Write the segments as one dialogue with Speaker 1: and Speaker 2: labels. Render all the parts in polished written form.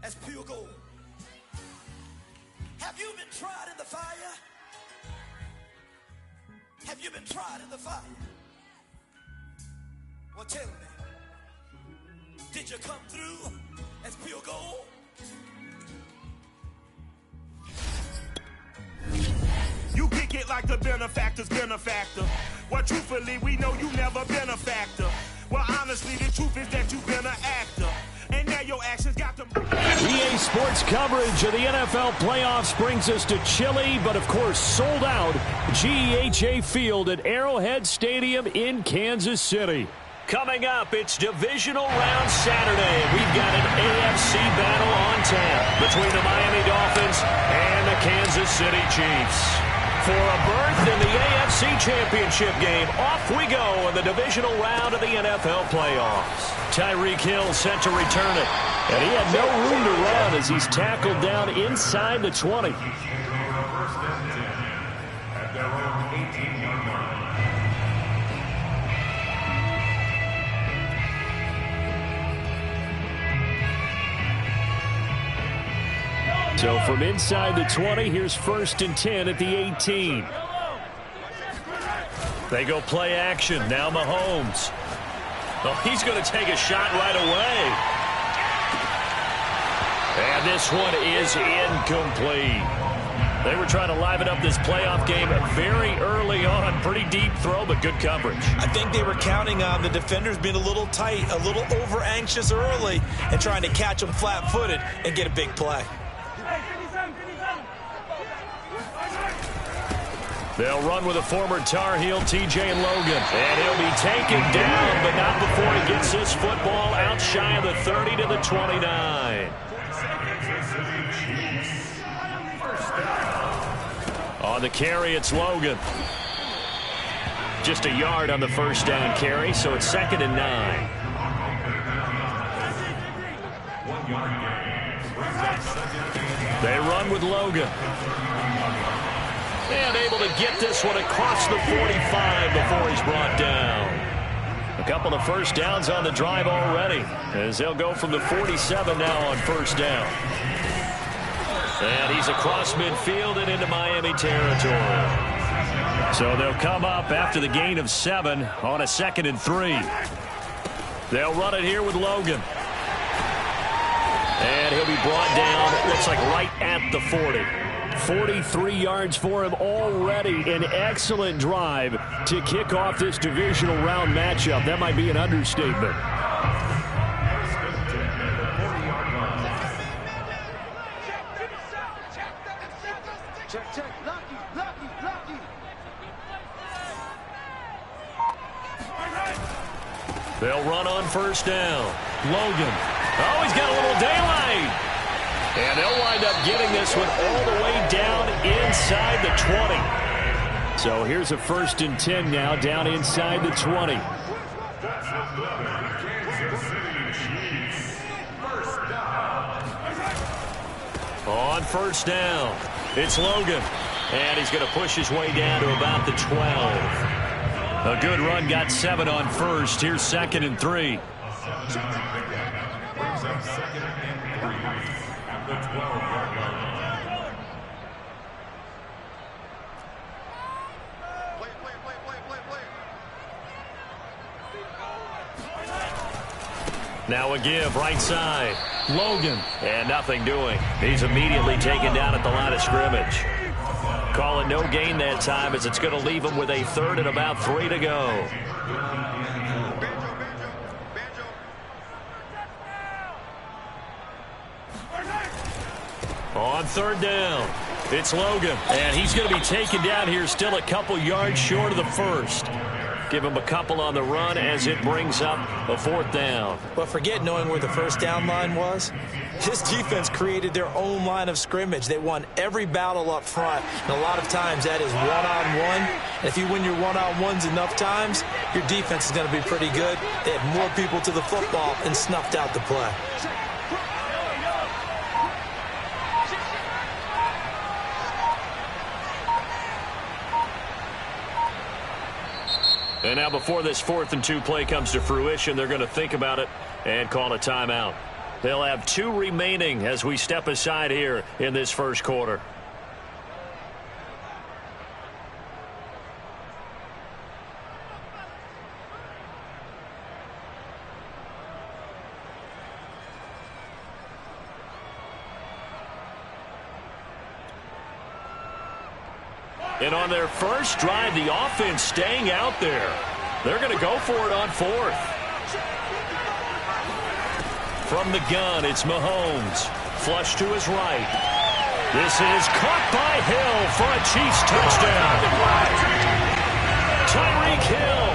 Speaker 1: as pure gold. Have you been tried in the fire? Have you been tried in the fire? Well, tell me, did you come through as pure gold?
Speaker 2: You kick it like the benefactor's benefactor. Well, truthfully, we know you never been a factor. Well, honestly, the truth is that you've been an actor. And now your actions got them.
Speaker 3: EA Sports coverage of the NFL playoffs brings us to chilly, but of course sold out GEHA Field at Arrowhead Stadium in Kansas City. Coming up, it's Divisional Round Saturday. We've got an AFC battle on tap between the Miami Dolphins and the Kansas City Chiefs. For a berth in the AFC Championship game, off we go in the divisional round of the NFL playoffs. Tyreek Hill set to return it, and he had no room to run as he's tackled down inside the 20. So from inside the 20, here's 1st and 10 at the 18. They go play action. Now Mahomes. Oh, he's going to take a shot right away. And this one is incomplete. They were trying to liven up this playoff game very early on. Pretty deep throw, but good coverage.
Speaker 4: I think they were counting on the defenders being a little tight, a little over-anxious early, and trying to catch them flat-footed and get a big play.
Speaker 3: They'll run with a former Tar Heel, TJ Logan. And he'll be taken down, but not before he gets this football out shy of the 30 to the 29. On the carry, it's Logan. Just a yard on the first down carry, so it's 2nd and 9. They run with Logan. And able to get this one across the 45 before he's brought down. A couple of first downs on the drive already, as they'll go from the 47 now on first down. And he's across midfield and into Miami territory. So they'll come up after the gain of 7 on a 2nd and 3. They'll run it here with Logan. And he'll be brought down, it looks like right at the 40. 43 yards for him already. An excellent drive to kick off this divisional round matchup. That might be an understatement. They'll run on first down. Logan. Oh, he's got a little daylight. And they'll wind up getting this one all the way down inside the 20. So here's a 1st and 10 now down inside the 20. On first down, it's Logan. And he's going to push his way down to about the 12. A good run, got 7 on first. Here's 2nd and 3. Now a give, right side. Logan. And nothing doing. He's immediately taken down at the line of scrimmage. Call it no gain that time, as it's going to leave him with a 3rd and about 3 to go. On 3rd down, it's Logan. And he's going to be taken down here, still a couple yards short of the 1st. Give him a couple on the run as it brings up a 4th down.
Speaker 4: But forget knowing where the first down line was. This defense created their own line of scrimmage. They won every battle up front. And a lot of times that is one-on-one. And if you win your one-on-ones enough times, your defense is going to be pretty good. They had more people to the football and snuffed out the play.
Speaker 3: And now before this 4th and 2 play comes to fruition, they're going to think about it and call a timeout. They'll have 2 remaining as we step aside here in this first quarter. And on their first drive, the offense staying out there. They're going to go for it on 4th. From the gun, it's Mahomes. Flush to his right. This is caught by Hill for a Chiefs touchdown. Tyreek Hill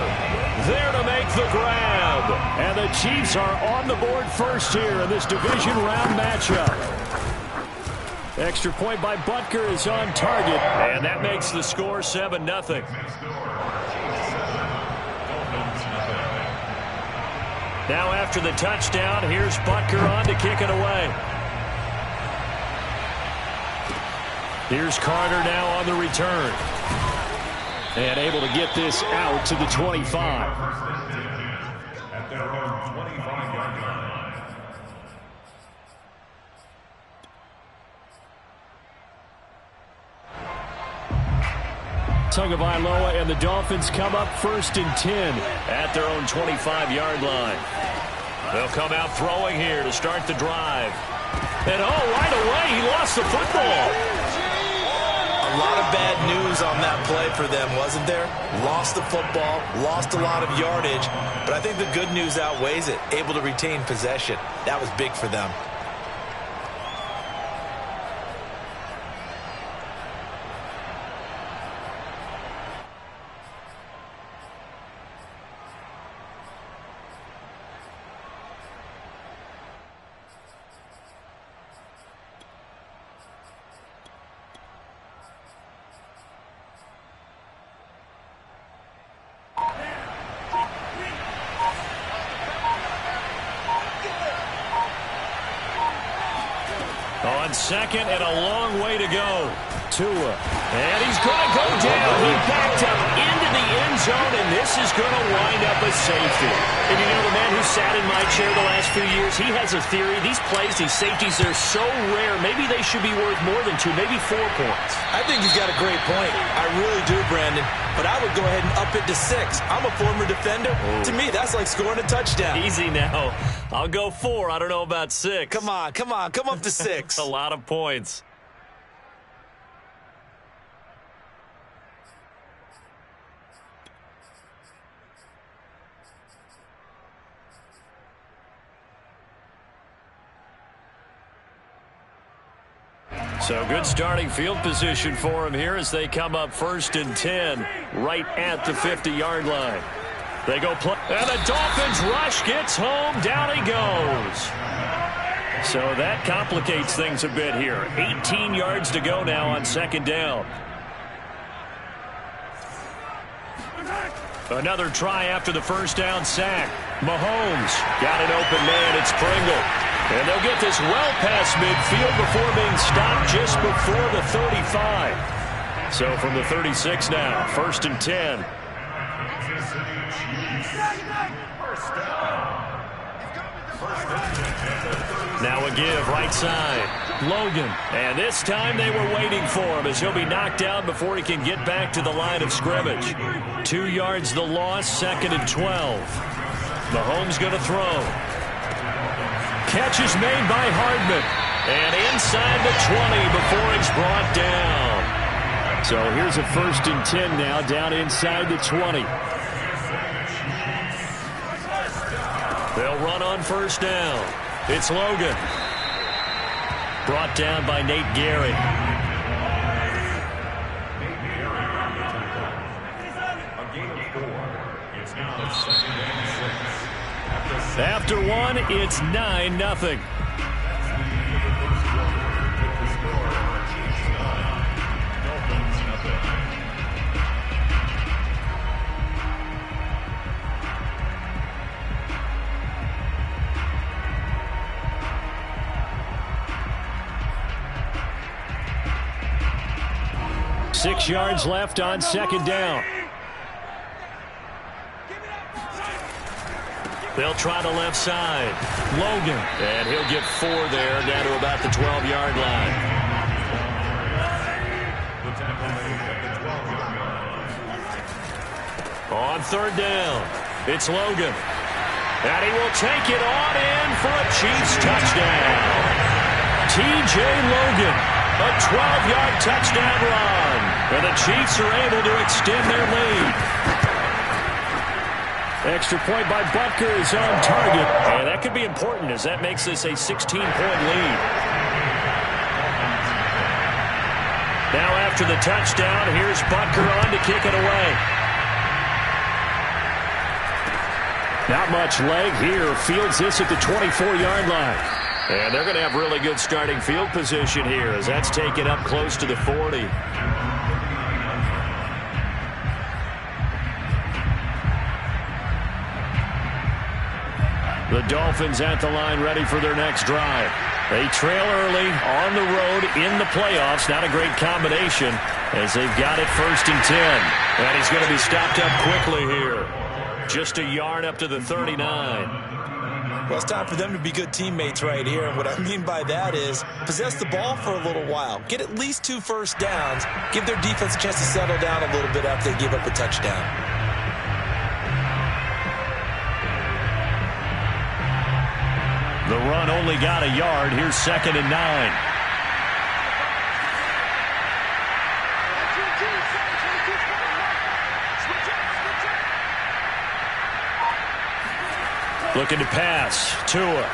Speaker 3: there to make the grab. And the Chiefs are on the board first here in this division round matchup. Extra point by Butker is on target, and that makes the score 7-0. Now after the touchdown, here's Butker on to kick it away. Here's Carter now on the return. And able to get this out to the 25.
Speaker 5: At their own 25-yard line.
Speaker 3: Tagovailoa and the Dolphins come up 1st and 10 at their own 25-yard line. They'll come out throwing here to start the drive. And right away, he lost the football.
Speaker 4: A lot of bad news on that play for them, wasn't there? Lost the football, lost a lot of yardage, but I think the good news outweighs it. Able to retain possession. That was big for them.
Speaker 3: On second and a long way to go. Tua. And he's going to go down. He backed up into the end zone, and this is going to wind up a safety. And you know, the man who sat in my chair the last few years, he has a theory. These plays, these safeties, they're so rare. Maybe they should be worth more than 2, maybe 4 points.
Speaker 4: I think he's got a great point. I really do, Brandon. But I would go ahead and up it to 6. I'm a former defender. Ooh. To me, that's like scoring a touchdown.
Speaker 3: Easy now. I'll go 4. I don't know about 6.
Speaker 4: Come on. Come up to 6.
Speaker 3: A lot of points. So good starting field position for him here as they come up 1st and 10 right at the 50-yard line. They go play, and the Dolphins rush, gets home, down he goes. So that complicates things a bit here. 18 yards to go now on 2nd down. Another try after the 1st down sack. Mahomes got an open man. It's Pringle. And they'll get this well past midfield before being stopped just before the 35. So from the 36 now, 1st and 10. Now a give, right side. Logan. And this time they were waiting for him as he'll be knocked down before he can get back to the line of scrimmage. 2 yards the loss, 2nd and 12. Mahomes going to throw. Catch is made by Hardman. And inside the 20 before it's brought down. So here's a 1st and 10 now, down inside the 20. They'll run on 1st down. It's Logan. Brought down by Nate Gary. After 1, it's 9-0. Six yards left on 2nd down. They'll try the left side. Logan. And he'll get 4 there, down to about the 12-yard line.
Speaker 5: The tackle made at the 12-yard line.
Speaker 3: On 3rd down, it's Logan. And he will take it on in for a Chiefs touchdown. T.J. Logan, a 12-yard touchdown run. And the Chiefs are able to extend their lead. Extra point by Butker is on target. And that could be important as that makes this a 16-point lead. Now after the touchdown, here's Butker on to kick it away. Not much leg here. Fields this at the 24-yard line. And they're going to have really good starting field position here as that's taken up close to the 40. The Dolphins at the line ready for their next drive. They trail early on the road in the playoffs. Not a great combination as they've got it 1st and 10. And he's going to be stopped up quickly here. Just a yard up to the 39.
Speaker 4: Well, it's time for them to be good teammates right here. And what I mean by that is possess the ball for a little while. Get at least 2 first downs. Give their defense a chance to settle down a little bit after they give up a touchdown.
Speaker 3: The run only got a yard. Here's 2nd and 9. Looking to pass. Tua.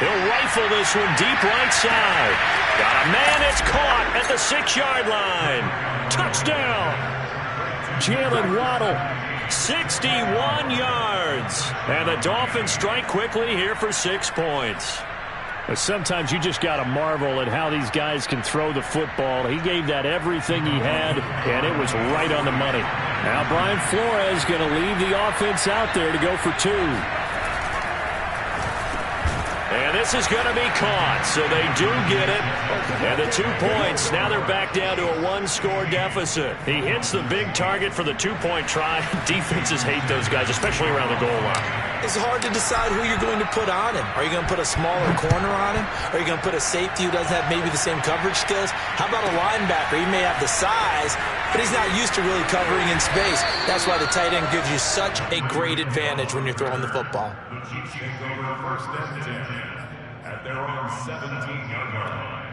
Speaker 3: He'll rifle this one deep right side. Got a man. It's caught at the 6-yard line. Touchdown. Jalen Waddle. 61 yards. And the Dolphins strike quickly here for 6 points. Sometimes you just got to marvel at how these guys can throw the football. He gave that everything he had, and it was right on the money. Now Brian Flores going to leave the offense out there to go for 2. And this is going to be caught, so they do get it. And the 2 points, now they're back down to a 1-score deficit. He hits the big target for the 2-point try. Defenses hate those guys, especially around the goal line.
Speaker 4: It's hard to decide who you're going to put on him. Are you going to put a smaller corner on him? Are you going to put a safety who doesn't have maybe the same coverage skills? How about a linebacker? He may have the size, but he's not used to really covering in space. That's why the tight end gives you such a great advantage when you're throwing the football.
Speaker 5: The Chiefs take over 1st and 10 at their own 17-yard line.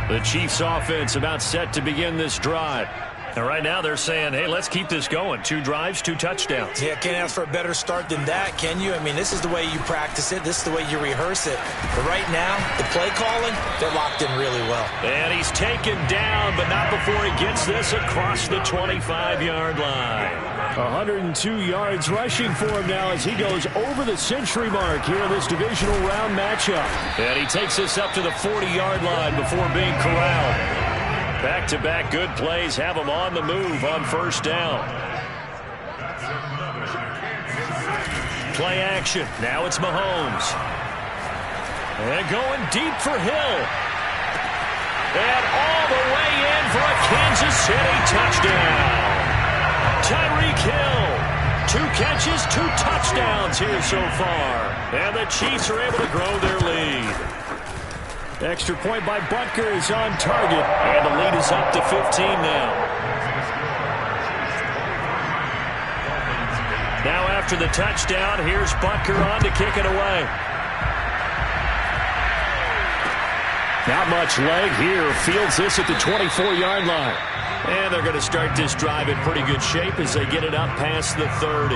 Speaker 3: The Chiefs offense about set to begin this drive. And right now they're saying, hey, let's keep this going. 2 drives, 2 touchdowns.
Speaker 4: Yeah, can't ask for a better start than that, can you? I mean, this is the way you practice it. This is the way you rehearse it. But right now, the play calling, they're locked in really well.
Speaker 3: And he's taken down, but not before he gets this across the 25-yard line. 102 yards rushing for him now as he goes over the century mark here in this divisional round matchup. And he takes this up to the 40-yard line before being corralled. Back-to-back good plays have him on the move on 1st down. Play action. Now it's Mahomes. And going deep for Hill. And all the way in for a Kansas City touchdown. Tyreek Hill. 2 catches, 2 touchdowns here so far. And the Chiefs are able to grow their lead. Extra point by Butker is on target. And the lead is up to 15 now. Now after the touchdown, here's Butker on to kick it away. Not much leg here. Fields this at the 24-yard line. And they're going to start this drive in pretty good shape as they get it up past the 30.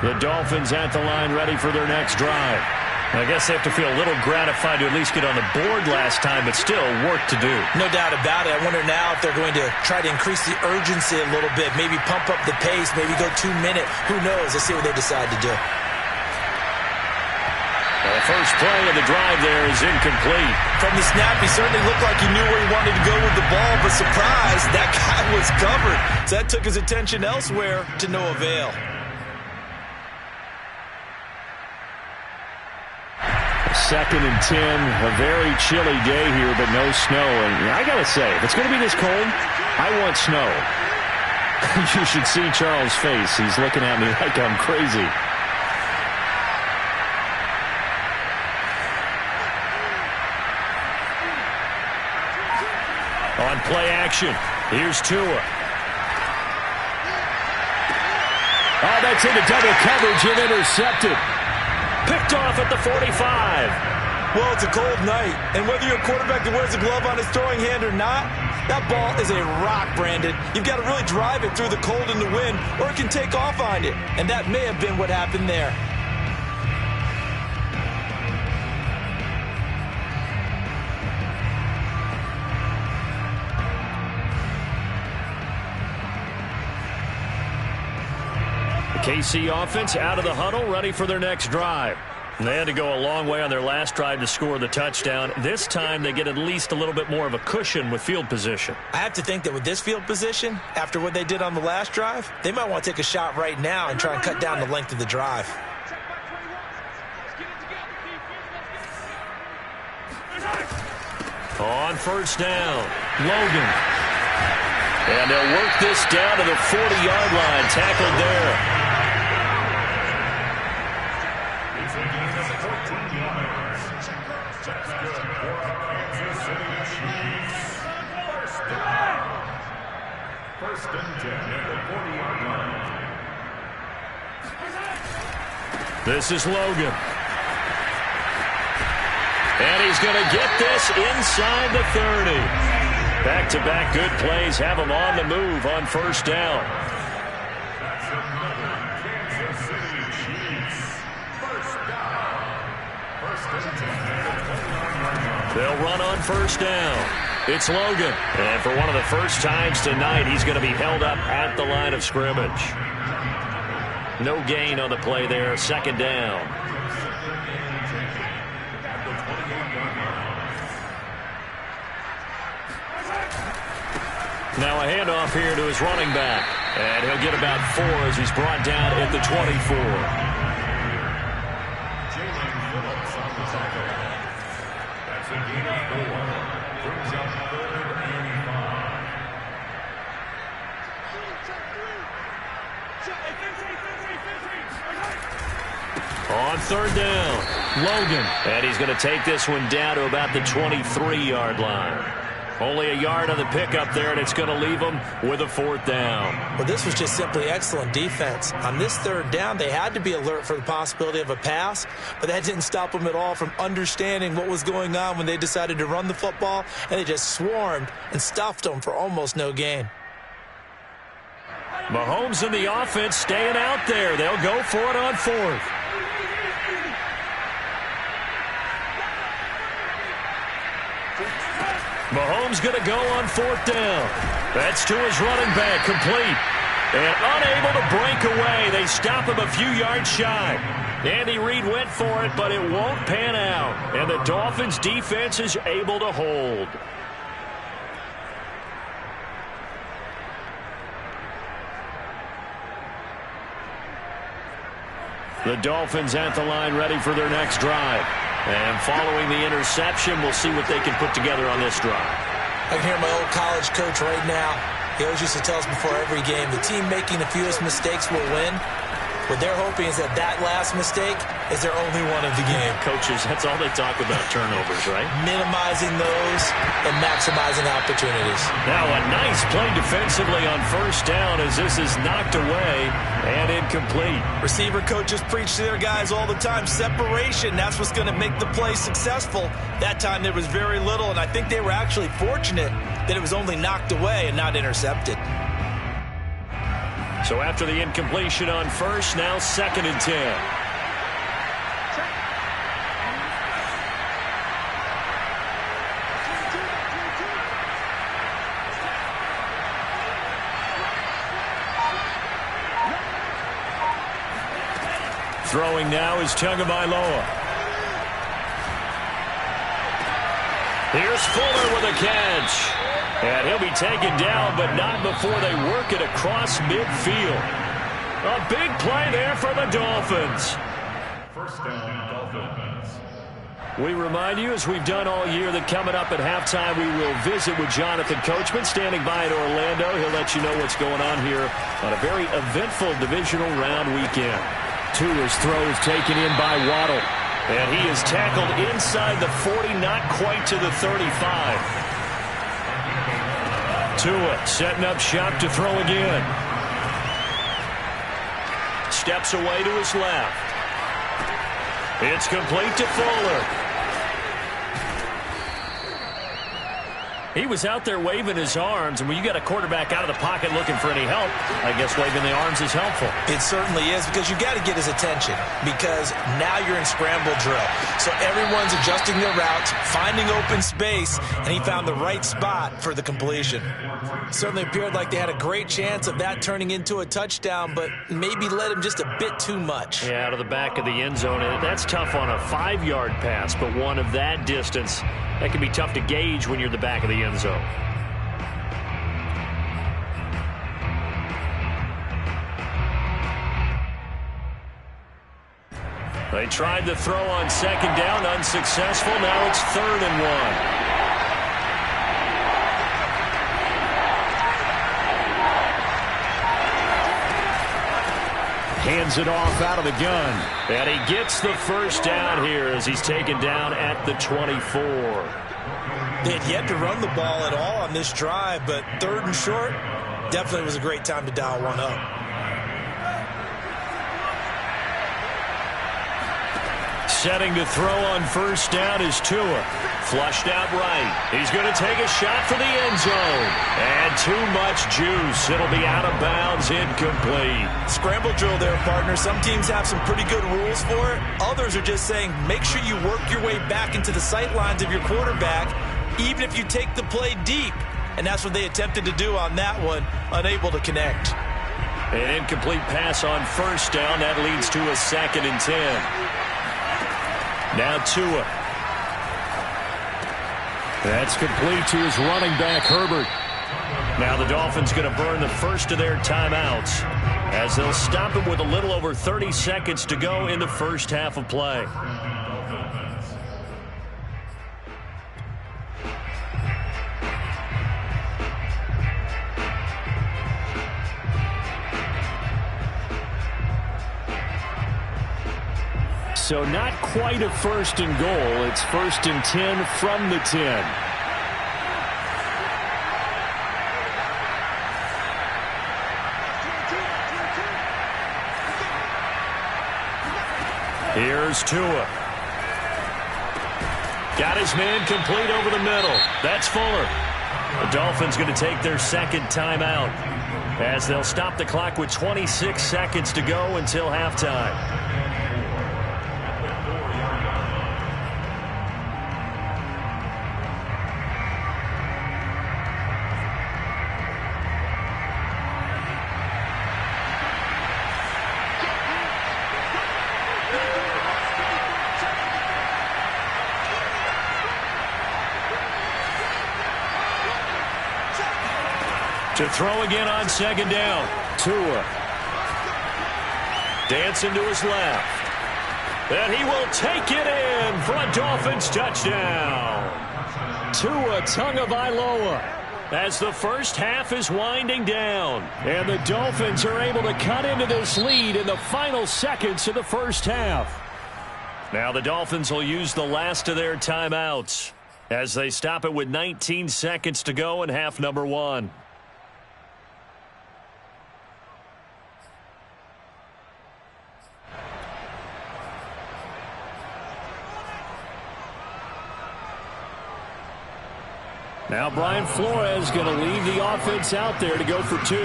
Speaker 3: The Dolphins at the line ready for their next drive. I guess they have to feel a little gratified to at least get on the board last time, but still work to do.
Speaker 4: No doubt about it. I wonder now if they're going to try to increase the urgency a little bit, maybe pump up the pace, maybe go 2 minute. Who knows? Let's see what they decide to do.
Speaker 3: The first play of the drive there is incomplete.
Speaker 4: From the snap, he certainly looked like he knew where he wanted to go with the ball, but surprise, that guy was covered. So that took his attention elsewhere to no avail.
Speaker 3: Second and 10, a very chilly day here, but no snow. And I got to say, if it's going to be this cold, I want snow. You should see Charles' face. He's looking at me like I'm crazy. On play action, here's Tua. Oh, that's into double coverage and intercepted. Picked off at the 45.
Speaker 4: Well, it's a cold night, and whether you're a quarterback that wears a glove on his throwing hand or not, that ball is a rock, Brandon. You've got to really drive it through the cold and the wind, or it can take off on you. And that may have been what happened there.
Speaker 3: KC offense out of the huddle, ready for their next drive. And they had to go a long way on their last drive to score the touchdown. This time they get at least a little bit more of a cushion with field position.
Speaker 4: I have to think that with this field position, after what they did on the last drive, they might want to take a shot right now and try and cut down the length of the drive.
Speaker 3: On first down, Logan. And they'll work this down to the 40-yard line, tackled there.
Speaker 5: First and 10 at the 40-yard line.
Speaker 3: This is Logan. And he's going to get this inside the 30. Back-to-back good plays have him on the move on first down.
Speaker 5: That's another Kansas City Chiefs. First down. First and 10 at the 20-yard line.
Speaker 3: They'll run on first down. It's Logan. And for one of the first times tonight, he's going to be held up at the line of scrimmage. No gain on the play there. Second down. Now a handoff here to his running back. And he'll get about 4 as he's brought down at the 24.
Speaker 5: That's a gain of 4. Brings up 3rd and 5.
Speaker 3: On third down, Logan. And he's going to take this one down to about the 23-yard line. Only a yard on the pickup there, and it's going to leave them with a 4th down.
Speaker 4: Well, this was just simply excellent defense. On this third down, they had to be alert for the possibility of a pass, but that didn't stop them at all from understanding what was going on when they decided to run the football, and they just swarmed and stuffed them for almost no gain.
Speaker 3: Mahomes and the offense staying out there. They'll go for it on 4th. Mahomes going to go on 4th down. That's to his running back, complete. And unable to break away. They stop him a few yards shy. Andy Reid went for it, but it won't pan out. And the Dolphins' defense is able to hold. The Dolphins at the line, ready for their next drive. And following the interception, we'll see what they can put together on this drive.
Speaker 4: I can hear my old college coach right now. He always used to tell us before every game, the team making the fewest mistakes will win. What they're hoping is that that last mistake is their only one of the game.
Speaker 3: Coaches, that's all they talk about, turnovers, right?
Speaker 4: Minimizing those and maximizing opportunities.
Speaker 3: Now a nice play defensively on first down as this is knocked away and incomplete.
Speaker 4: Receiver coaches preach to their guys all the time. Separation, that's what's going to make the play successful. That time there was very little, and I think they were actually fortunate that it was only knocked away and not intercepted.
Speaker 3: So after the incompletion on first, now 2nd and 10. Throwing now is Tagovailoa. Here's Fuller with a catch. And he'll be taken down, but not before they work it across midfield. A big play there for the Dolphins.
Speaker 5: First down, Dolphins.
Speaker 3: We remind you, as we've done all year, that coming up at halftime, we will visit with Jonathan Coachman standing by in Orlando. He'll let you know what's going on here on a very eventful divisional round weekend. Tua's throw is taken in by Waddle. And he is tackled inside the 40, not quite to the 35. Tua setting up shop to throw again. Steps away to his left. It's complete to Fuller. He was out there waving his arms, and when you got a quarterback out of the pocket looking for any help, I guess waving the arms is helpful.
Speaker 4: It certainly is, because you got to get his attention, because now you're in scramble drill. So everyone's adjusting their routes, finding open space, and he found the right spot for the completion. It certainly appeared like they had a great chance of that turning into a touchdown, but maybe led him just a bit too much.
Speaker 3: Yeah, out of the back of the end zone, and that's tough on a 5-yard pass, but one of that distance, that can be tough to gauge when you're in the back of the end zone. They tried the throw on second down, unsuccessful. Now it's 3rd and 1. Hands it off out of the gun. And he gets the first down here as he's taken down at the 24.
Speaker 4: They had yet to run the ball at all on this drive, but 3rd and short definitely was a great time to dial one up.
Speaker 3: Setting to throw on first down is Tua. Flushed out right. He's going to take a shot for the end zone. And too much juice. It'll be out of bounds, incomplete.
Speaker 4: Scramble drill there, partner. Some teams have some pretty good rules for it. Others are just saying make sure you work your way back into the sight lines of your quarterback, even if you take the play deep. And that's what they attempted to do on that one, unable to connect.
Speaker 3: An incomplete pass on first down. That leads to a 2nd and 10. Now Tua. That's complete to his running back, Herbert. Now the Dolphins going to burn the first of their timeouts as they'll stop him with a little over 30 seconds to go in the first half of play. So not quite a 1st and goal. It's 1st and 10 from the 10. Here's Tua. Got his man complete over the middle. That's Fuller. The Dolphins going to take their 2nd timeout as they'll stop the clock with 26 seconds to go until halftime. To throw again on second down. Tua. Dancing to his left. And he will take it in for a Dolphins touchdown. Tua Tagovailoa as the first half is winding down. And the Dolphins are able to cut into this lead in the final seconds of the first half. Now the Dolphins will use the last of their timeouts as they stop it with 19 seconds to go in half number 1. Now Brian Flores going to leave the offense out there to go for 2.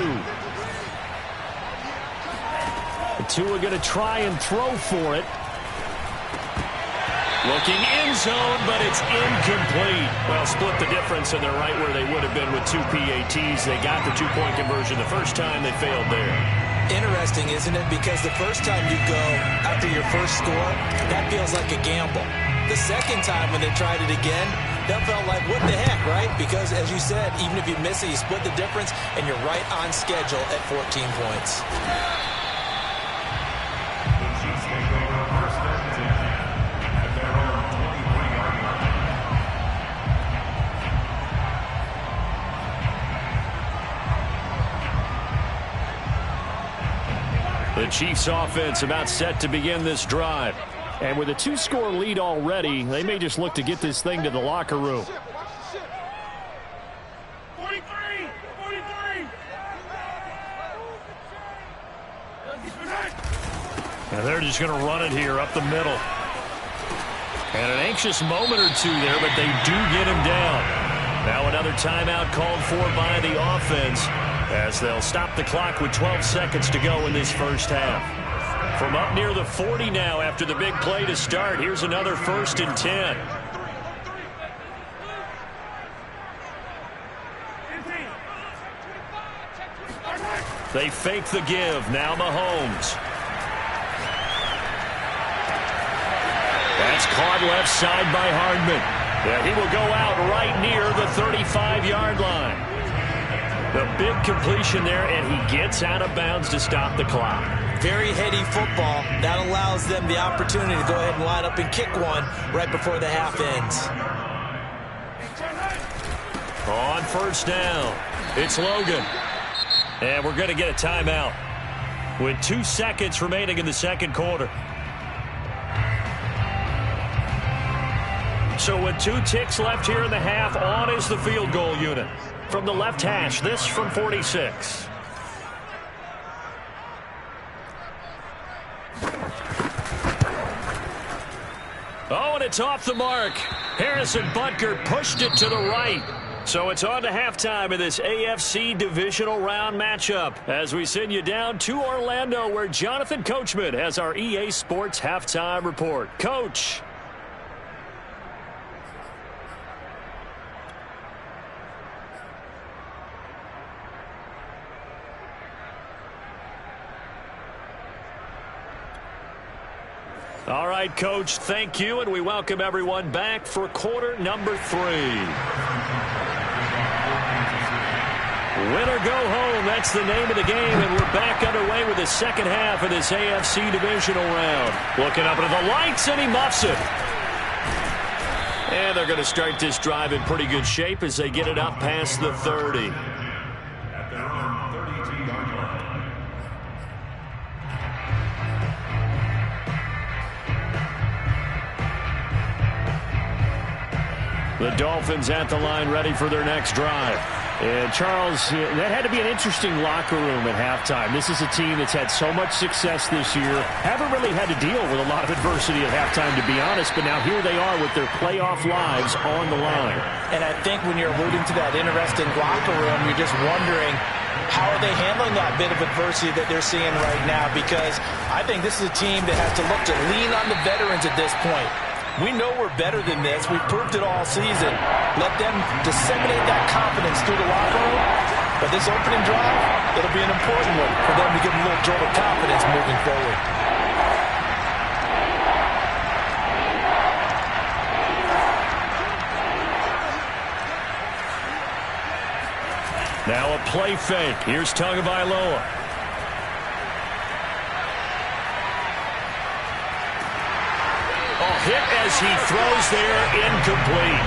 Speaker 3: Tua going to try and throw for it. Looking end zone, but it's incomplete. Well, split the difference, and they're right where they would have been with 2 PATs. They got the 2-point conversion the first time. They failed there.
Speaker 4: Interesting, isn't it? Because the first time you go after your first score, that feels like a gamble. The second time when they tried it again, that felt like, what the heck, right? Because, as you said, even if you miss it, you split the difference, and you're right on schedule at 14 points.
Speaker 5: The Chiefs take over first and 10 at their own 23-yard line.
Speaker 3: The Chiefs offense about set to begin this drive. And with a 2-score lead already, they may just look to get this thing to the locker room.
Speaker 2: 43!
Speaker 3: And they're just going to run it here up the middle. And an anxious moment or two there, but they do get him down. Now another timeout called for by the offense as they'll stop the clock with 12 seconds to go in this first half. From up near the 40 now after the big play to start. Here's another 1st and 10. They fake the give. Now Mahomes. That's caught left side by Hardman. Yeah, he will go out right near the 35-yard line. The big completion there, and he gets out of bounds to stop the clock.
Speaker 4: Very heady football. That allows them the opportunity to go ahead and line up and kick one right before the half ends.
Speaker 3: On first down, it's Logan. And we're going to get a timeout with 2 seconds remaining in the second quarter. So with 2 ticks left here in the half, on is the field goal unit. From the left hash, this from 46. Oh, and it's off the mark. Harrison Butker pushed it to the right. So it's on to halftime of this AFC divisional round matchup as we send you down to Orlando where Jonathan Coachman has our EA Sports halftime report. Coach. All right, Coach, thank you, and we welcome everyone back for quarter number 3. Win or go home, that's the name of the game, and we're back underway with the second half of this AFC divisional round. Looking up into the lights, and he muffs it. And they're going to start this drive in pretty good shape as they get it up past the 30.
Speaker 5: At their own 32-yard line.
Speaker 3: The Dolphins at the line ready for their next drive. And Charles, that had to be an interesting locker room at halftime. This is a team that's had so much success this year. Haven't really had to deal with a lot of adversity at halftime, to be honest. But now here they are with their playoff lives on the line.
Speaker 4: And I think when you're alluding to that interesting locker room, you're just wondering, how are they handling that bit of adversity that they're seeing right now? Because I think this is a team that has to look to lean on the veterans at this point. We know we're better than this. We've proved it all season. Let them disseminate that confidence through the locker room. But this opening drive, it'll be an important one for them to give them a little jolt of confidence moving forward.
Speaker 3: Now a play fake. Here's Tagovailoa. Hit as he throws there, incomplete.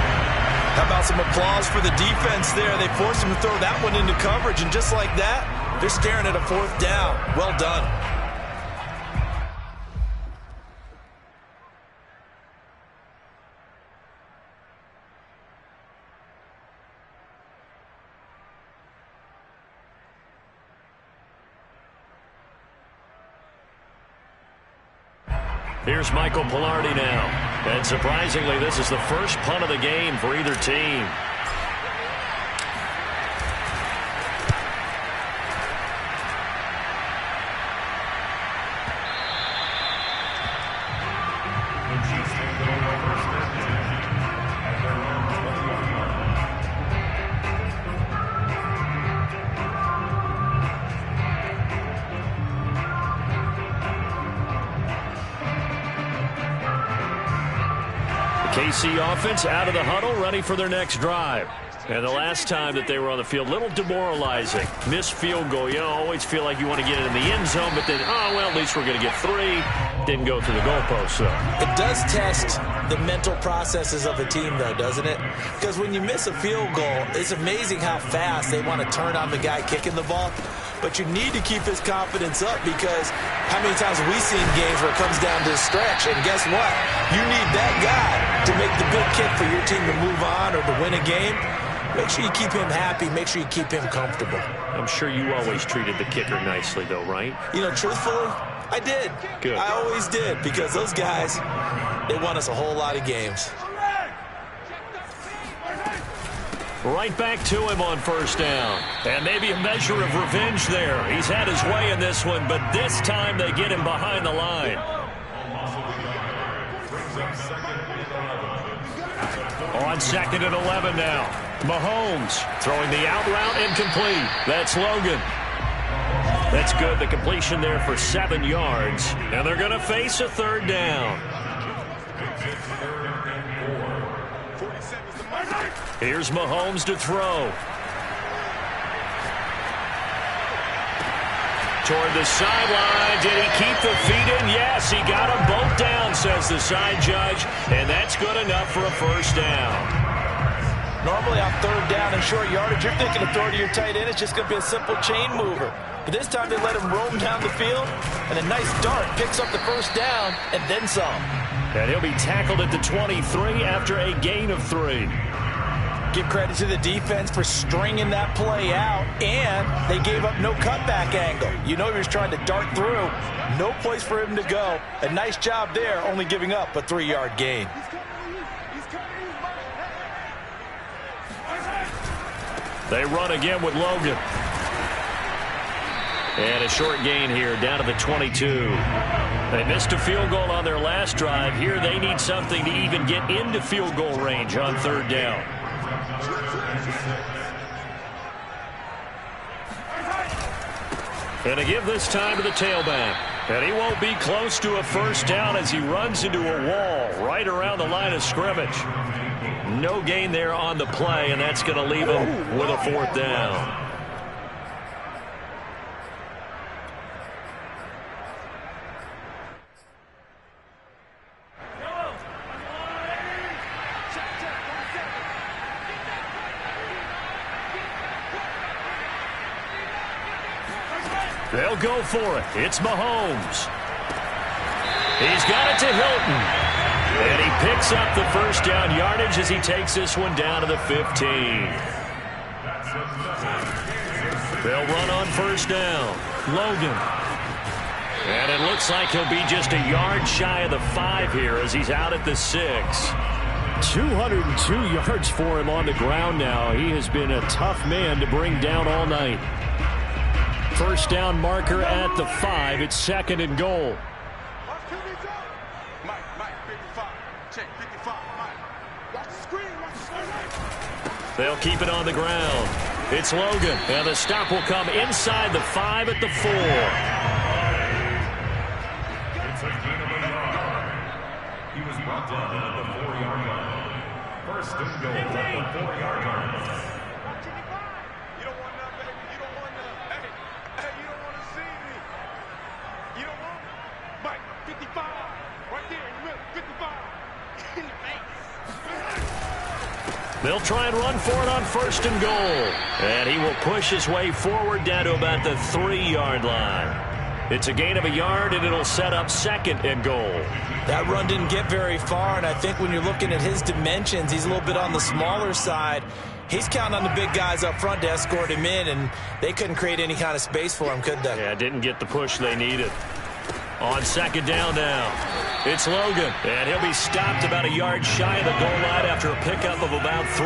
Speaker 4: How about some applause for the defense there? They forced him to throw that one into coverage, and just like that, they're staring at a 4th down. Well done.
Speaker 3: Here's Michael Pilardi now. And surprisingly, this is the first punt of the game for either team.
Speaker 5: The Chiefs take over first and 10 at their own 20-yard line.
Speaker 3: KC offense out of the huddle, ready for their next drive. And the last time that they were on the field, a little demoralizing. Missed field goal. You always feel like you want to get it in the end zone, but then, oh, well, at least we're going to get 3. Didn't go through the goalpost, though.
Speaker 4: It does test the mental processes of a team, though, doesn't it? Because when you miss a field goal, it's amazing how fast they want to turn on the guy kicking the ball. But you need to keep his confidence up, because how many times have we seen games where it comes down to a stretch, and guess what? You need that guy to make the big kick for your team to move on or to win a game. Make sure you keep him happy. Make sure you keep him comfortable.
Speaker 3: I'm sure you always treated the kicker nicely, though, right?
Speaker 4: You know, truthfully, I did.
Speaker 3: Good.
Speaker 4: I always did, because those guys, they won us a whole lot of games.
Speaker 3: Right back to him on first down. And maybe a measure of revenge there. He's had his way in this one, but this time they get him behind the line. On 2nd and 11 now. Mahomes throwing the out route, incomplete. That's Logan. That's good. The completion there for 7 yards. And they're going to face a 3rd down. Here's Mahomes to throw. Toward the sideline. Did he keep the feet in? Yes, he got them both down, says the side judge. And that's good enough for a 1st down.
Speaker 4: Normally on 3rd down and short yardage, you're thinking of throwing to your tight end. It's just going to be a simple chain mover. But this time they let him roam down the field, and a nice dart picks up the 1st down and then some.
Speaker 3: And he'll be tackled at the 23 after a gain of 3.
Speaker 4: Give credit to the defense for stringing that play out, and they gave up no cutback angle. You know he was trying to dart through. No place for him to go. A nice job there, only giving up a 3-yard gain.
Speaker 3: They run again with Logan. And a short gain here down to the 22. They missed a field goal on their last drive. Here they need something to even get into field goal range on 3rd down. And to give this time to the tailback. And he won't be close to a 1st down as he runs into a wall right around the line of scrimmage. No gain there on the play, and that's going to leave him with a 4th down. They'll go for it. It's Mahomes. He's got it to Hilton. And he picks up the 1st down yardage as he takes this one down to the 15. They'll run on 1st down. Logan. And it looks like he'll be just a yard shy of the 5 here as he's out at the 6. 202 yards for him on the ground now. He has been a tough man to bring down all night. 1st down marker at the 5. It's 2nd and goal. They'll keep it on the ground. It's Logan. And the stop will come inside the 5 at the 4.
Speaker 5: It's a gain of a yard. He was brought down at the 4-yard line. 1st and goal at the 4-yard line.
Speaker 2: You don't want that, baby. You don't want that. Hey, you don't want to see me. You don't want it. Mike, 55. Right there in the middle. 55. In the face.
Speaker 3: They'll try and run for it on 1st and goal. And he will push his way forward down to about the 3-yard line. It's a gain of a yard, and it'll set up 2nd and goal.
Speaker 4: That run didn't get very far, and I think when you're looking at his dimensions, he's a little bit on the smaller side. He's counting on the big guys up front to escort him in, and they couldn't create any kind of space for him, could they?
Speaker 3: Yeah, didn't get the push they needed. On 2nd down now, it's Logan, and he'll be stopped about a yard shy of the goal line after a pickup of about 3.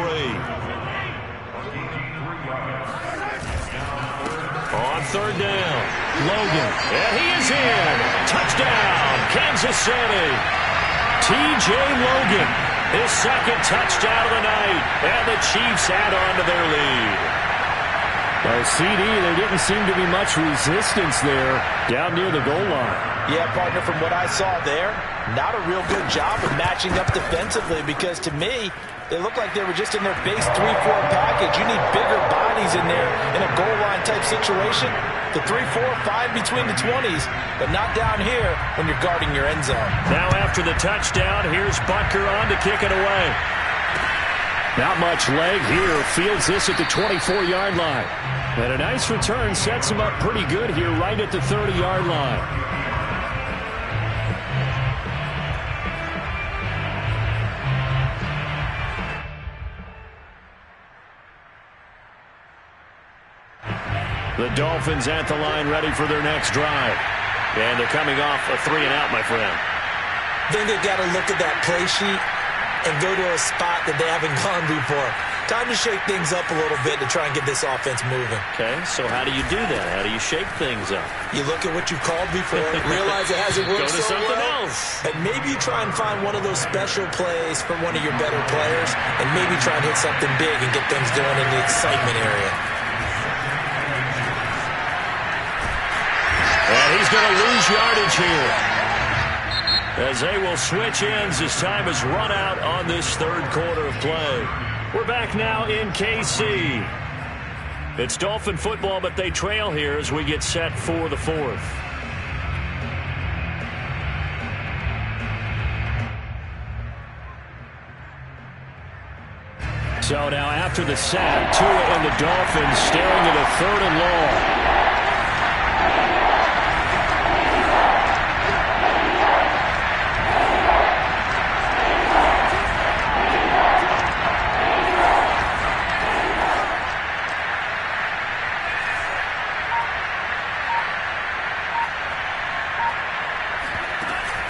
Speaker 3: On 3rd down, Logan, and he is in. Touchdown, Kansas City. T.J. Logan, his 2nd touchdown of the night, and the Chiefs add on to their lead. Well, CD, there didn't seem to be much resistance there down near the goal line.
Speaker 4: Yeah, partner, from what I saw there, not a real good job of matching up defensively because to me, they look like they were just in their base 3-4 package. You need bigger bodies in there in a goal line type situation. The 3-4, fine between the 20s, but not down here when you're guarding your end zone.
Speaker 3: Now after the touchdown, here's Butker on to kick it away. Not much leg here. Fields this at the 24-yard line. And a nice return sets him up pretty good here right at the 30-yard line. The Dolphins at the line ready for their next drive. And they're coming off a 3-and-out, my friend.
Speaker 4: I think they've got to look at that play sheet and go to a spot that they haven't gone before. Time to shake things up a little bit to try and get this offense moving.
Speaker 3: Okay, so how do you do that? How do you shake things up?
Speaker 4: You look at what you called before, realize it hasn't worked
Speaker 3: Go to
Speaker 4: so
Speaker 3: something
Speaker 4: well,
Speaker 3: else.
Speaker 4: and maybe you try and find one of those special plays from one of your better players, and maybe try and hit something big and get things going in the excitement area.
Speaker 3: And he's going to lose yardage here, as they will switch ends as time has run out on this third quarter of play. We're back now in KC. It's Dolphin football, but they trail here as we get set for the fourth. So now after the sack, Tua and the Dolphins staring at a 3rd and long.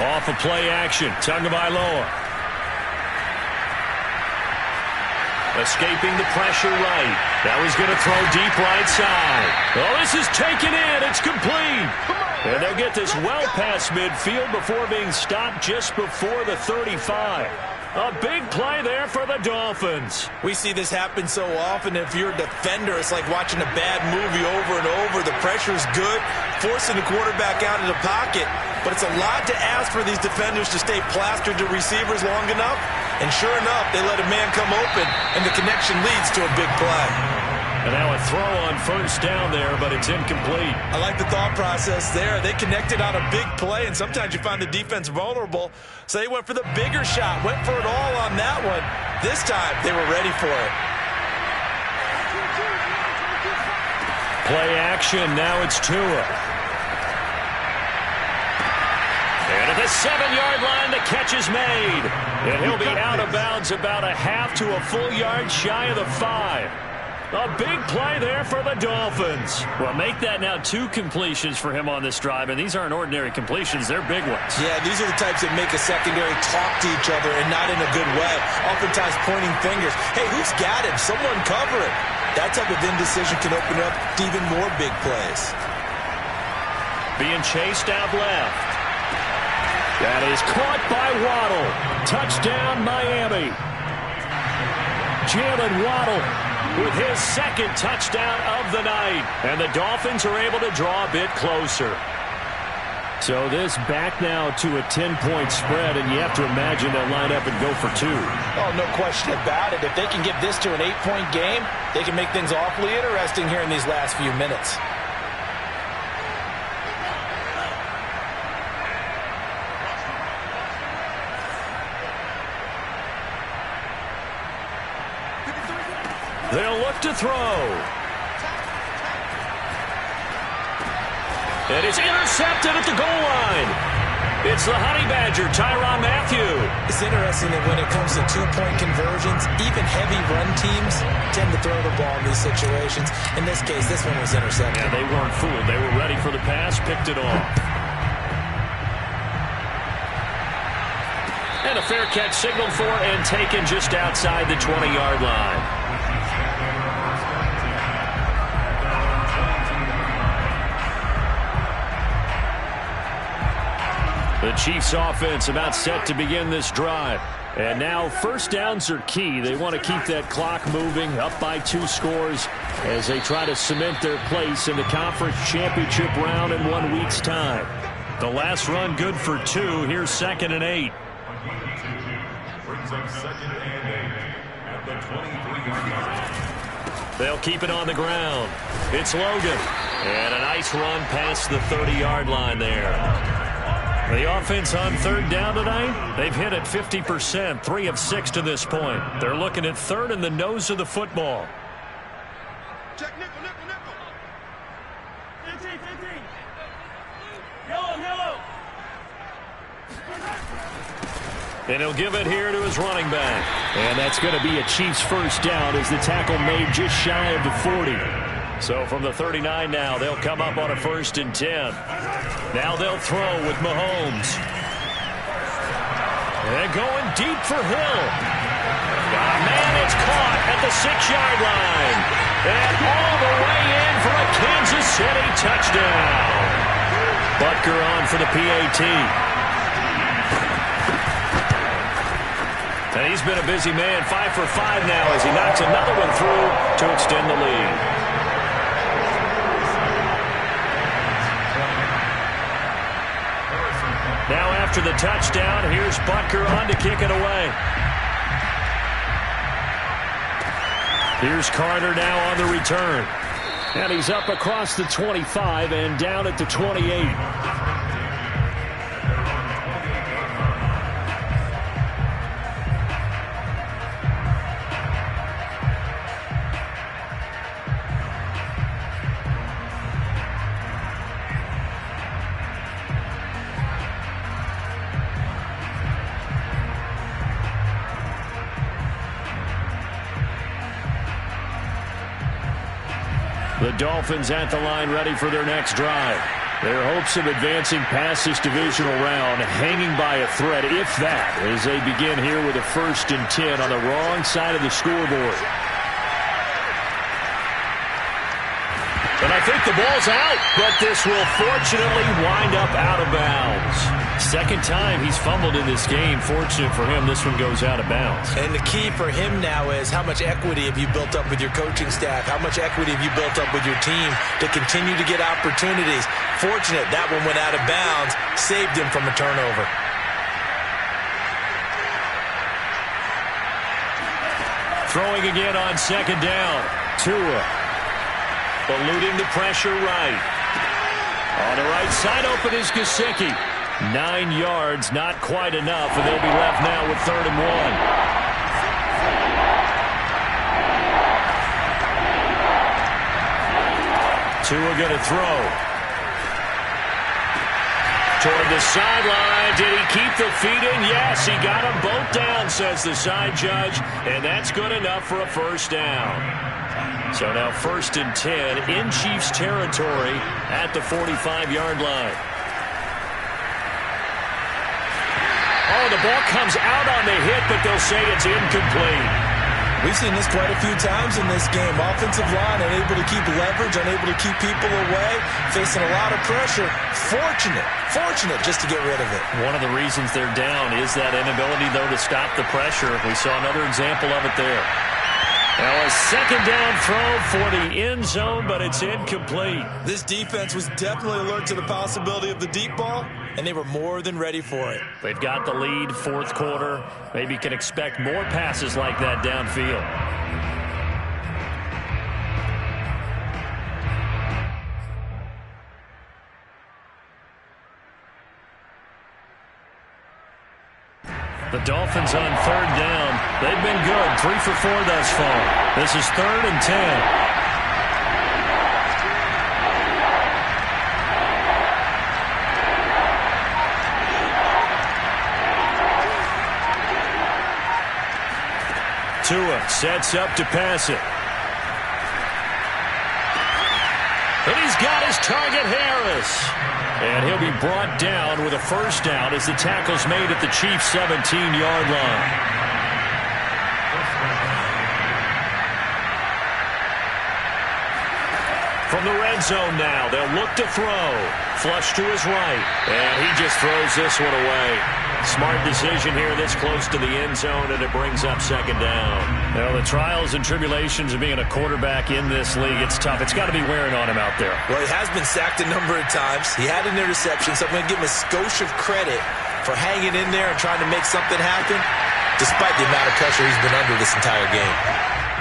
Speaker 3: Off of play action, Tagovailoa. Escaping the pressure right. Now he's going to throw deep right side. Oh, this is taken in. It's complete. And they'll get this well past midfield before being stopped just before the 35. A big play there for the Dolphins.
Speaker 4: We see this happen so often. If you're a defender, it's like watching a bad movie over and over. The pressure's good, forcing the quarterback out of the pocket. But it's a lot to ask for these defenders to stay plastered to receivers long enough. And sure enough, they let a man come open, and the connection leads to a big play.
Speaker 3: And now a throw on first down there, but it's incomplete.
Speaker 4: I like the thought process there. They connected on a big play, and sometimes you find the defense vulnerable. So they went for the bigger shot, went for it all on that one. This time, they were ready for it.
Speaker 3: Play action, now it's Tua. And at the 7-yard line, the catch is made. And he'll be out of bounds about a half to a full yard shy of the 5. A big play there for the Dolphins. Well, make that now 2 completions for him on this drive, and these aren't ordinary completions. They're big ones.
Speaker 4: Yeah, these are the types that make a secondary talk to each other and not in a good way. Oftentimes pointing fingers. Hey, who's got him? Someone cover it. That type of indecision can open up to even more big plays.
Speaker 3: Being chased out left. That is caught by Waddle. Touchdown, Miami. Jalen Waddle with his 2nd touchdown of the night. And the Dolphins are able to draw a bit closer. So this back now to a 10-point spread, and you have to imagine they'll line up and go for 2.
Speaker 4: Oh, no question about it. If they can get this to an 8-point game, they can make things awfully interesting here in these last few minutes.
Speaker 3: They'll look to throw. And it's intercepted at the goal line. It's the Honey Badger, Tyrann Mathieu.
Speaker 4: It's interesting that when it comes to 2-point conversions, even heavy run teams tend to throw the ball in these situations. In this case, this one was intercepted.
Speaker 3: Yeah, they weren't fooled. They were ready for the pass, picked it off. And a fair catch signaled for and taken just outside the 20-yard line. The Chiefs offense about set to begin this drive. And now first downs are key. They want to keep that clock moving, up by 2 scores as they try to cement their place in the conference championship round in 1 week's time. The last run good for 2. Here's 2nd and 8.
Speaker 5: Brings up 2nd and 8 at the 23-yard line.
Speaker 3: They'll keep it on the ground. It's Logan. And a nice run past the 30-yard line there. The offense on 3rd down tonight, they've hit it 50%, 3 of 6 to this point. They're looking at 3rd in the nose of the football.
Speaker 2: Check nickel, nickel, nickel.
Speaker 1: 15, 15. Yellow, yellow.
Speaker 3: And he'll give it here to his running back. And that's going to be a Chiefs first down as the tackle made just shy of the 40. So from the 39 now, they'll come up on a 1st and 10. Now they'll throw with Mahomes. And going deep for Hill. Man, it's caught at the 6-yard line. And all the way in for a Kansas City touchdown. Butker on for the PAT. And he's been a busy man, 5 for 5 now as he knocks another one through to extend the lead. Now after the touchdown, here's Butker on to kick it away. Here's Carter now on the return. And he's up across the 25 and down at the 28. The Dolphins at the line ready for their next drive. Their hopes of advancing past this divisional round hanging by a thread, if that, as they begin here with a 1st and 10 on the wrong side of the scoreboard. And I think the ball's out, but this will fortunately wind up out of bounds. 2nd time he's fumbled in this game. Fortunate for him, this one goes out of bounds.
Speaker 4: And the key for him now is how much equity have you built up with your coaching staff? How much equity have you built up with your team to continue to get opportunities? Fortunate that one went out of bounds, saved him from a turnover.
Speaker 3: Throwing again on 2nd down. Tua eluding the pressure right. On the right side open is Gesicki. 9 yards, not quite enough, and they'll be left now with 3rd and 1. Tua going to throw. Toward the sideline. Did he keep the feet in? Yes, he got them both down, says the side judge, and that's good enough for a 1st down. So now 1st and 10 in Chiefs territory at the 45-yard line. Oh, the ball comes out on the hit, but they'll say it's incomplete.
Speaker 4: We've seen this quite a few times in this game. Offensive line unable to keep leverage, unable to keep people away, facing a lot of pressure. Fortunate just to get rid of it.
Speaker 3: One of the reasons they're down is that inability, though, to stop the pressure. We saw another example of it there. Now a 2nd down throw for the end zone, but it's incomplete.
Speaker 4: This defense was definitely alert to the possibility of the deep ball, and they were more than ready for it.
Speaker 3: They've got the lead, 4th quarter. Maybe can expect more passes like that downfield. The Dolphins on 3rd down. They've been good, 3 for 4 thus far. This is 3rd and 10. Tua sets up to pass it. And he's got his target, Harris. And he'll be brought down with a 1st down as the tackle's made at the Chiefs' 17-yard line. From the red zone now, they'll look to throw. Flush to his right, and he just throws this one away. Smart decision here this close to the end zone, and it brings up second down. Well, the trials and tribulations of being a quarterback in this league, it's tough. It's got to be wearing on him out there.
Speaker 4: Well, he has been sacked a number of times. He had an interception, so I'm going to give him a skosh of credit for hanging in there and trying to make something happen, despite the amount of pressure he's been under this entire game.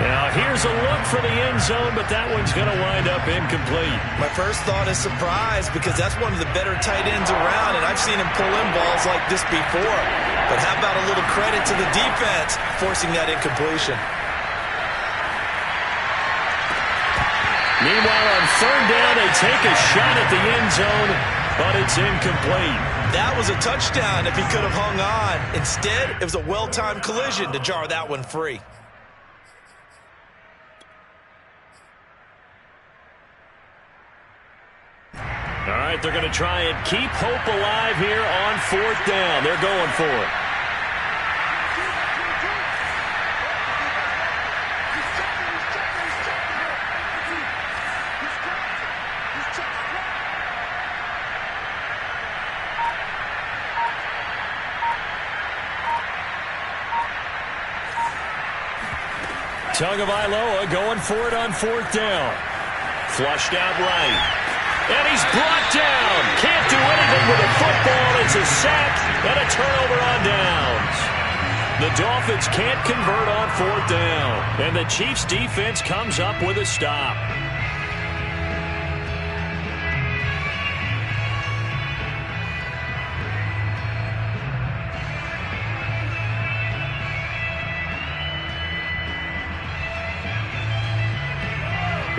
Speaker 3: Now, here's a look for the end zone, but that one's going to wind up incomplete.
Speaker 4: My first thought is surprise, because that's one of the better tight ends around, and I've seen him pull in balls like this before. But how about a little credit to the defense forcing that incompletion?
Speaker 3: Meanwhile, on third down, they take a shot at the end zone, but it's incomplete.
Speaker 4: That was a touchdown if he could have hung on. Instead, it was a well-timed collision to jar that one free.
Speaker 3: All right, they're going to try and keep hope alive here on fourth down. They're going for it. Tagovailoa going for it on fourth down. Flushed out right. And he's brought down. Can't do anything with the football. It's a sack and a turnover on downs. The Dolphins can't convert on fourth down. And the Chiefs' defense comes up with a stop.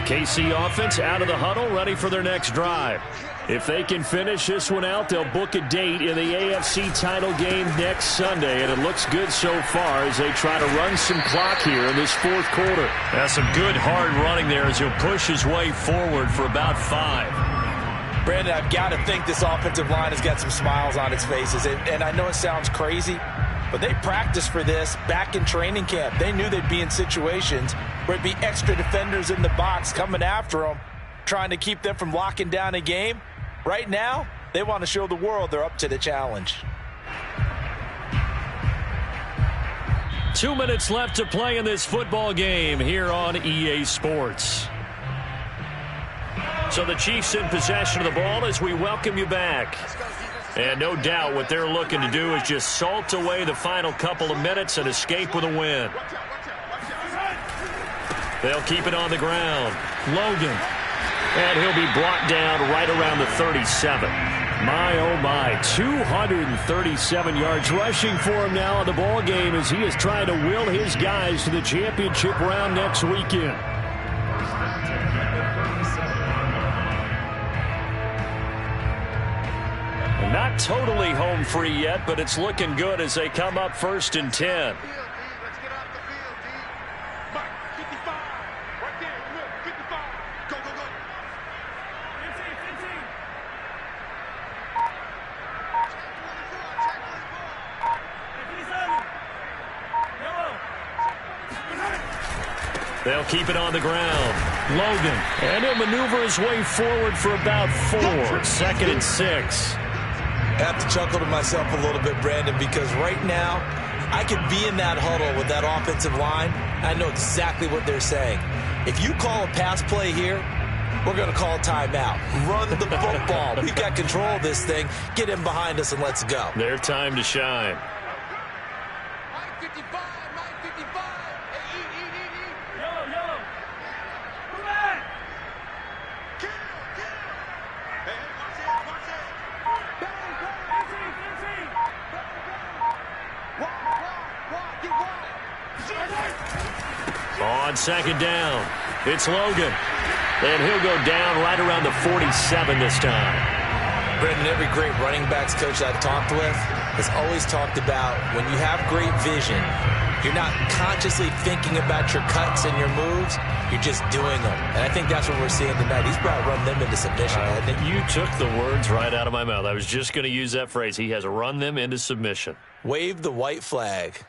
Speaker 3: KC offense out of the huddle, ready for their next drive. If they can finish this one out, they'll book a date in the AFC title game next Sunday, and it looks good so far as they try to run some clock here in this fourth quarter. That's some good hard running there as he'll push his way forward for about 5.
Speaker 4: Brandon, I've got to think this offensive line has got some smiles on its faces, and I know it sounds crazy, but they practiced for this back in training camp. They knew they'd be in situations where it'd be extra defenders in the box coming after them, trying to keep them from locking down a game. Right now, they want to show the world they're up to the challenge.
Speaker 3: 2 minutes left to play in this football game here on EA Sports. So the Chiefs in possession of the ball as we welcome you back. And no doubt what they're looking to do is just salt away the final couple of minutes and escape with a win. They'll keep it on the ground. Logan. And he'll be brought down right around the 37. My, oh my, 237 yards rushing for him now in the ball game as he is trying to will his guys to the championship round next weekend. Not totally home free yet, but it's looking good as they come up first and 10. They'll keep it on the ground. Logan. And he'll maneuver his way forward for about 4. 2nd and 6.
Speaker 4: I have to chuckle to myself a little bit, Brandon, because right now I could be in that huddle with that offensive line. I know exactly what they're saying. If you call a pass play here, we're going to call a timeout. Run the football. We've got control of this thing. Get in behind us and let's go.
Speaker 3: Their time to shine. On second down, it's Logan. And he'll go down right around the 47 this time.
Speaker 4: Brendan, every great running backs coach I've talked with has always talked about when you have great vision, you're not consciously thinking about your cuts and your moves, you're just doing them. And I think that's what we're seeing tonight. He's brought run them into submission.
Speaker 3: You took the words right out of my mouth. I was just going to use that phrase. He has run them into submission.
Speaker 4: Wave the white flag.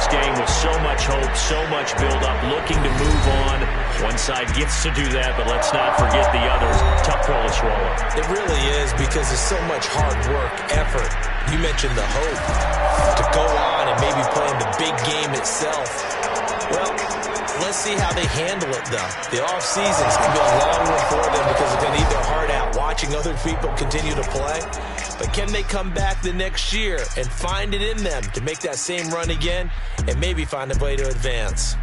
Speaker 3: this game with so much hope, so much build-up, looking to move on. One side gets to do that, but let's not forget the others. Tough pill to swallow.
Speaker 4: It really is, because there's so much hard work, effort. You mentioned the hope to go on and maybe play in the big game itself. Well, let's see how they handle it, though. The offseason is going to be a long one for them because they're going to need their heart out watching other people continue to play. But can they come back the next year and find it in them to make that same run again and maybe find a way to advance?